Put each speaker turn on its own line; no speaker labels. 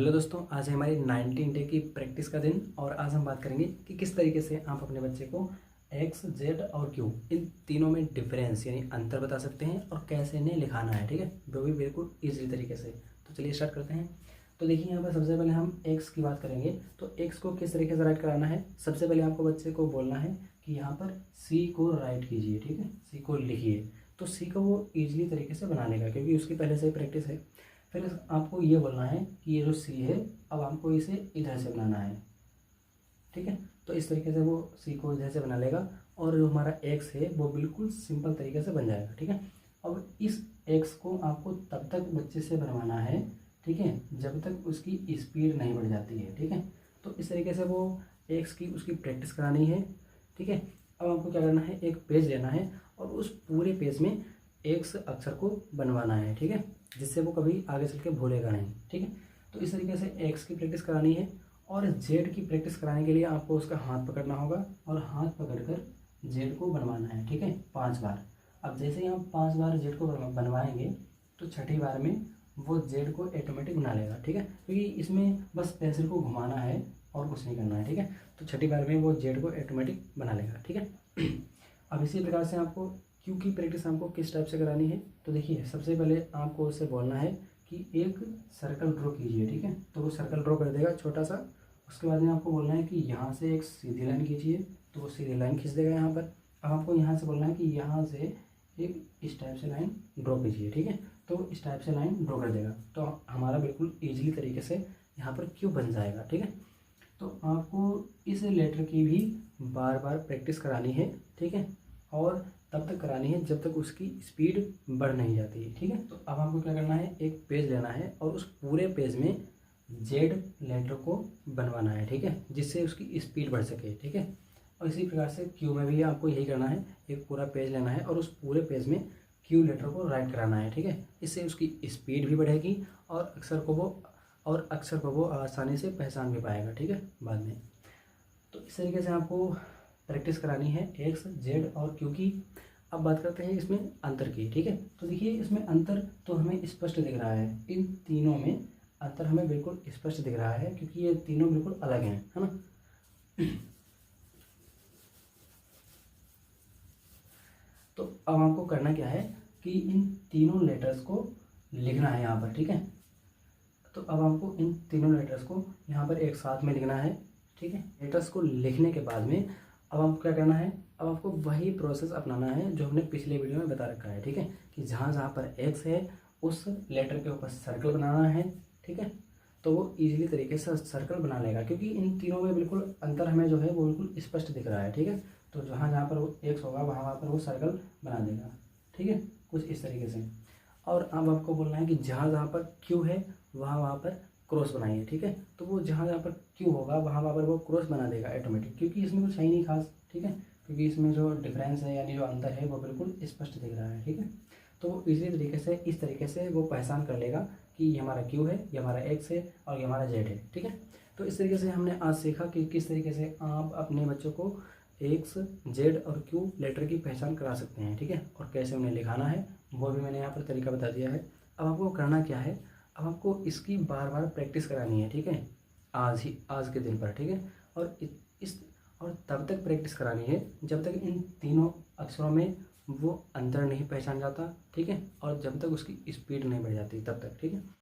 Hello दोस्तों, आज है हमारी 19 डे की प्रैक्टिस का दिन और आज हम बात करेंगे कि किस तरीके से आप अपने बच्चे को एक्स, जेड और क्यू इन तीनों में डिफरेंस यानी अंतर बता सकते हैं और कैसे इन्हें लिखाना है। ठीक है, वो भी बिल्कुल ईजी तरीके से। तो चलिए स्टार्ट करते हैं। तो देखिए यहाँ पर सबसे पहले हम एक्स की बात करेंगे। तो एक्स को किस तरीके से राइट कराना है, सबसे पहले आपको बच्चे को बोलना है कि यहाँ पर सी को राइट कीजिए। ठीक है, सी को लिखिए। तो सी को वो ईजिली तरीके से बना लेगा क्योंकि उसकी पहले से ही प्रैक्टिस है। फिर आपको ये बोलना है कि ये जो सी है अब हमको इसे इधर से बनाना है। ठीक है, तो इस तरीके से वो सी को इधर से बना लेगा और जो हमारा एक्स है वो बिल्कुल सिंपल तरीके से बन जाएगा। ठीक है, अब इस एक्स को आपको तब तक बच्चे से बनवाना है, ठीक है, जब तक उसकी स्पीड नहीं बढ़ जाती है। ठीक है, तो इस तरीके से वो एक्स की उसकी प्रैक्टिस करानी है। ठीक है, अब आपको क्या करना है, एक पेज लेना है और उस पूरे पेज में एक्स अक्षर को बनवाना है। ठीक है, जिससे वो कभी आगे चल के भूलेगा नहीं। ठीक है, तो इस तरीके से एक्स की प्रैक्टिस करानी है और जेड की प्रैक्टिस कराने के लिए आपको उसका हाथ पकड़ना होगा और हाथ पकड़कर जेड को बनवाना है। ठीक है, 5 बार। अब जैसे ही हम 5 बार जेड को बनवाएंगे तो छठी बार में वो जेड को ऑटोमेटिक बना लेगा। ठीक है, क्योंकि इसमें बस पेंसिल को घुमाना है और कुछ नहीं करना है। ठीक है, तो छठी बार में वो जेड को ऑटोमेटिक बना लेगा। ठीक है, अब इसी प्रकार से आपको क्यू की प्रैक्टिस आपको किस टाइप से करानी है। तो देखिए सबसे पहले आपको उससे बोलना है कि एक सर्कल ड्रॉ कीजिए। ठीक है, तो वो सर्कल ड्रॉ कर देगा छोटा सा। उसके बाद में आपको बोलना है कि यहाँ से एक सीधी लाइन खींचिए, तो वो सीधी लाइन खींच देगा यहाँ पर। अब आपको यहाँ से बोलना है कि यहाँ से एक इस टाइप से लाइन ड्रॉ कीजिए। ठीक है, तो इस टाइप से लाइन ड्रॉ कर देगा तो हमारा बिल्कुल ईजिली तरीके से यहाँ पर क्यू बन जाएगा। ठीक है, तो आपको इस लेटर की भी बार बार प्रैक्टिस करानी है। ठीक है, और तब तक करानी है जब तक उसकी स्पीड बढ़ नहीं जाती है। ठीक है, तो अब आपको क्या करना है, एक पेज लेना है और उस पूरे पेज में जेड लेटर को बनवाना है। ठीक है, जिससे उसकी स्पीड बढ़ सके। ठीक है, और इसी प्रकार से क्यू में भी आपको यही करना है, एक पूरा पेज लेना है और उस पूरे पेज में क्यू लेटर को राइट कराना है। ठीक है, इससे उसकी स्पीड भी बढ़ेगी और अक्षर को वो आसानी से पहचान भी पाएगा। ठीक है, बाद में। तो इस तरीके से आपको प्रैक्टिस करानी है एक्स, जेड और क्यू की। अब बात करते हैं इसमें अंतर की। ठीक है, तो देखिए इसमें अंतर तो हमें स्पष्ट दिख रहा है, इन तीनों में अंतर हमें बिल्कुल स्पष्ट दिख रहा है क्योंकि ये तीनों बिल्कुल अलग हैं, है ना। तो अब आपको करना क्या है कि इन तीनों लेटर्स को लिखना है यहाँ पर। ठीक है, तो अब आपको इन तीनों लेटर्स को यहाँ पर एक साथ में लिखना है। ठीक है, लेटर्स को लिखने के बाद में अब आपको क्या करना है, अब आपको वही प्रोसेस अपनाना है जो हमने पिछले वीडियो में बता रखा है। ठीक है, कि जहाँ जहाँ पर एक्स है उस लेटर के ऊपर सर्कल बनाना है। ठीक है, तो वो इजीली तरीके से सर्कल बना लेगा क्योंकि इन तीनों में बिल्कुल अंतर हमें जो है वो बिल्कुल स्पष्ट दिख रहा है। ठीक है, तो जहाँ जहाँ पर वो एक्स होगा वहाँ पर वो सर्कल बना देगा। ठीक है, कुछ इस तरीके से। और अब आपको बोलना है कि जहाँ जहाँ पर क्यू है वहाँ पर क्रॉस बनाइए। ठीक है, तो वो जहाँ जहाँ पर क्यू होगा वहाँ पर वो क्रॉस बना देगा ऑटोमेटिक, क्योंकि इसमें कुछ है ही नहीं खास। ठीक है, क्योंकि इसमें जो डिफरेंस है यानी जो अंतर है वो बिल्कुल स्पष्ट दिख रहा है। ठीक है, तो वो इसी तरीके से इस तरीके से वो पहचान कर लेगा कि ये हमारा क्यू है, ये हमारा एक्स है और ये हमारा जेड है। ठीक है, तो इस तरीके से हमने आज सीखा कि किस तरीके से आप अपने बच्चों को एक्स, जेड और क्यू लेटर की पहचान करा सकते हैं। ठीक है, और कैसे उन्हें लिखाना है वो भी मैंने यहाँ पर तरीका बता दिया है। अब आपको करना क्या है, अब आपको इसकी बार बार प्रैक्टिस करानी है। ठीक है, आज के दिन पर। ठीक है, और इस और तब तक प्रैक्टिस करानी है जब तक इन तीनों अक्षरों में वो अंतर नहीं पहचान जाता। ठीक है, और जब तक उसकी स्पीड नहीं बढ़ जाती तब तक। ठीक है।